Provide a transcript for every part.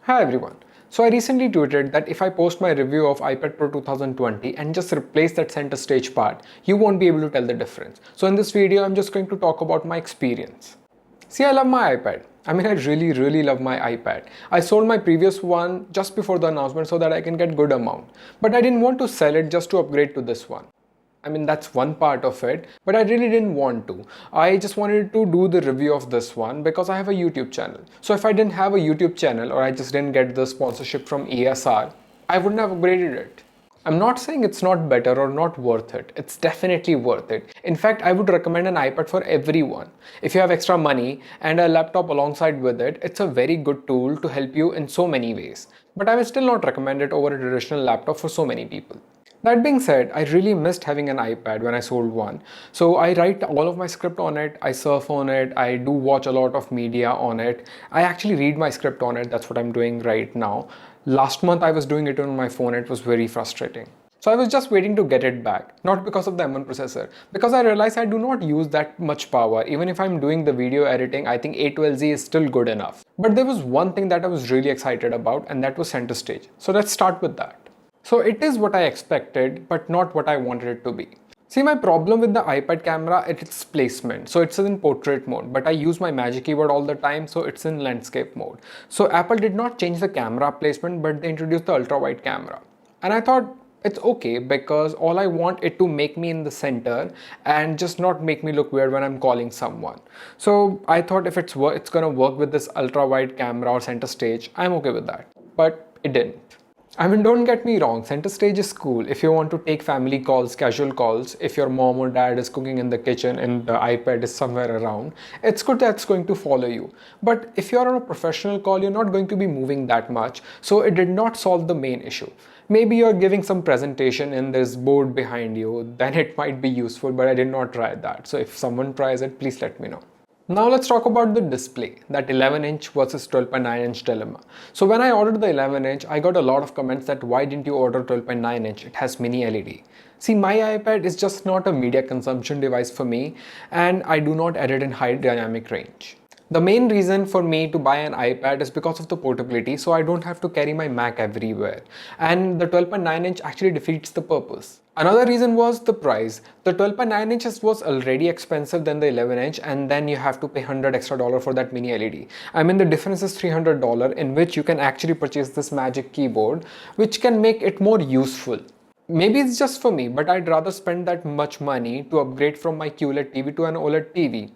Hi everyone. So I recently tweeted that if I post my review of iPad Pro 2020 and just replace that center stage part, you won't be able to tell the difference. So in this video, I'm just going to talk about my experience. See, I love my iPad. I really love my iPad. I sold my previous one just before the announcement so that I can get good amount. But I didn't want to sell it just to upgrade to this one. That's one part of it, but I really didn't want to. I just wanted to do the review of this one because I have a YouTube channel. So if I didn't have a YouTube channel or I just didn't get the sponsorship from ESR, I wouldn't have upgraded it. I'm not saying it's not better or not worth it. It's definitely worth it. In fact, I would recommend an iPad for everyone. If you have extra money and a laptop alongside with it, it's a very good tool to help you in so many ways. But I will still not recommend it over a traditional laptop for so many people. That being said, I really missed having an iPad when I sold one. So I write all of my script on it, I surf on it, I do watch a lot of media on it. I actually read my script on it, that's what I'm doing right now. Last month I was doing it on my phone, it was very frustrating. So I was just waiting to get it back, not because of the M1 processor, because I realized I do not use that much power. Even if I'm doing the video editing, I think A12Z is still good enough. But there was one thing that I was really excited about, and that was center stage. So let's start with that. So it is what I expected, but not what I wanted it to be. See, my problem with the iPad camera is its placement. So it's in portrait mode, but I use my Magic Keyboard all the time, so it's in landscape mode. So Apple did not change the camera placement, but they introduced the ultra wide camera. And I thought it's okay because all I want it to make me in the center and just not make me look weird when I'm calling someone. So I thought if it's gonna work with this ultra wide camera or center stage, I'm okay with that. But it didn't. Don't get me wrong, center stage is cool if you want to take family calls, casual calls, if your mom or dad is cooking in the kitchen and the iPad is somewhere around, it's good that's going to follow you. But if you're on a professional call, you're not going to be moving that much, so it did not solve the main issue. Maybe you're giving some presentation in this board behind you, then it might be useful, but I did not try that. So if someone tries it, please let me know. Now let's talk about the display, that 11-inch versus 12.9-inch dilemma. So when I ordered the 11-inch, I got a lot of comments that why didn't you order 12.9-inch? It has mini LED. See, my iPad is just not a media consumption device for me, and I do not edit in high dynamic range. The main reason for me to buy an iPad is because of the portability, so I don't have to carry my Mac everywhere. And the 12.9-inch actually defeats the purpose. Another reason was the price. The 12.9 inches was already expensive than the 11-inch, and then you have to pay $100 extra for that mini LED. The difference is $300, in which you can actually purchase this Magic Keyboard, which can make it more useful. Maybe it's just for me, but I'd rather spend that much money to upgrade from my QLED TV to an OLED TV.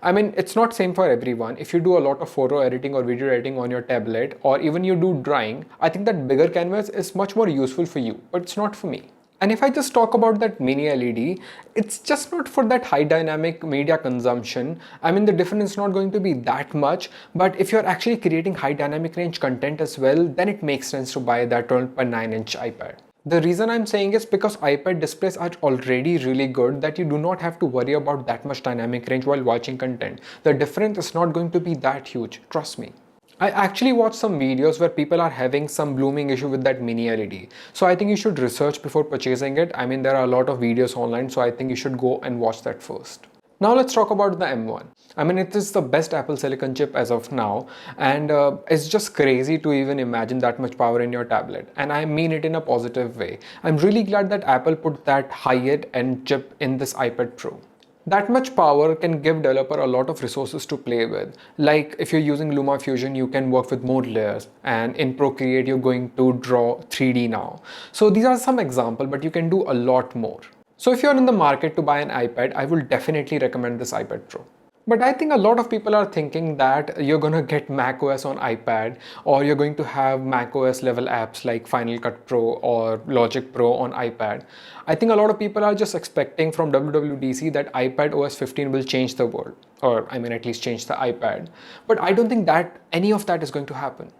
It's not same for everyone. If you do a lot of photo editing or video editing on your tablet, or even you do drawing, I think that bigger canvas is much more useful for you, but it's not for me. And if I just talk about that mini LED, it's just not for that high dynamic media consumption. The difference is not going to be that much, but if you're actually creating high dynamic range content as well, then it makes sense to buy that 12.9-inch iPad. The reason I'm saying is because iPad displays are already really good that you do not have to worry about that much dynamic range while watching content. The difference is not going to be that huge, trust me. I actually watched some videos where people are having some blooming issue with that mini LED. So I think you should research before purchasing it. There are a lot of videos online, so I think you should go and watch that first. Now let's talk about the M1. It is the best Apple Silicon chip as of now, and it's just crazy to even imagine that much power in your tablet, and I mean it in a positive way. I'm really glad that Apple put that high-end chip in this iPad Pro. That much power can give developer a lot of resources to play with. Like if you're using LumaFusion, you can work with more layers, and in Procreate you're going to draw 3D now. So these are some examples, but you can do a lot more. So if you're in the market to buy an iPad, I will definitely recommend this iPad Pro. But I think a lot of people are thinking that you're gonna get macOS on iPad, or you're going to have macOS level apps like Final Cut Pro or Logic Pro on iPad. I think a lot of people are just expecting from WWDC that iPad OS 15 will change the world, or at least change the iPad. But I don't think that any of that is going to happen.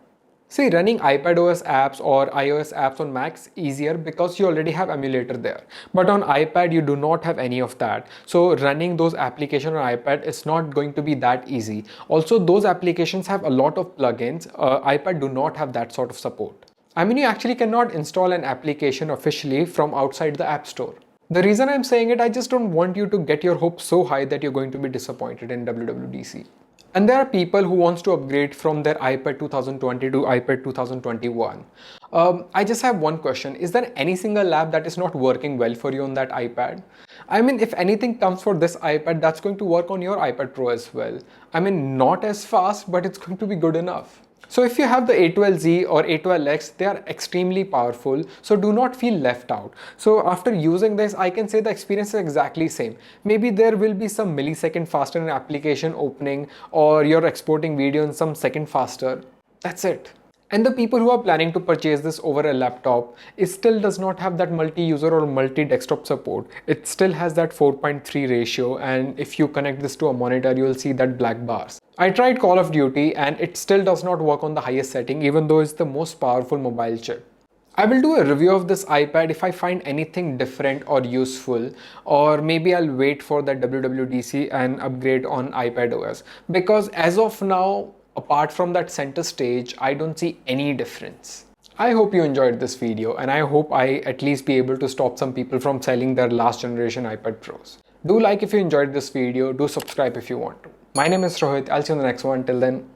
See, running iPadOS apps or iOS apps on Mac is easier because you already have emulator there. But on iPad, you do not have any of that. So running those applications on iPad is not going to be that easy. Also, those applications have a lot of plugins. iPad do not have that sort of support. You actually cannot install an application officially from outside the App Store. The reason I'm saying it, I just don't want you to get your hopes so high that you're going to be disappointed in WWDC. And there are people who wants to upgrade from their iPad 2020 to iPad 2021. I just have one question. Is there any single app that is not working well for you on that iPad? I mean, if anything comes for this iPad, that's going to work on your iPad Pro as well. I mean, not as fast, but it's going to be good enough. So if you have the A12Z or A12X, they are extremely powerful, so do not feel left out. So after using this, I can say the experience is exactly same. Maybe there will be some millisecond faster in application opening, or you're exporting video in some second faster. That's it. And the people who are planning to purchase this over a laptop, it still does not have that multi-user or multi-desktop support. It still has that 4.3 ratio, and if you connect this to a monitor, you'll see that black bars. I tried Call of Duty and it still does not work on the highest setting, even though it's the most powerful mobile chip. I will do a review of this iPad if I find anything different or useful, or maybe I'll wait for that WWDC and upgrade on iPad OS, because as of now, apart from that center stage, I don't see any difference. I hope you enjoyed this video, and I hope I at least be able to stop some people from selling their last generation iPad Pros. Do like if you enjoyed this video, do subscribe if you want to. My name is Rohit, I'll see you in the next one. Till then,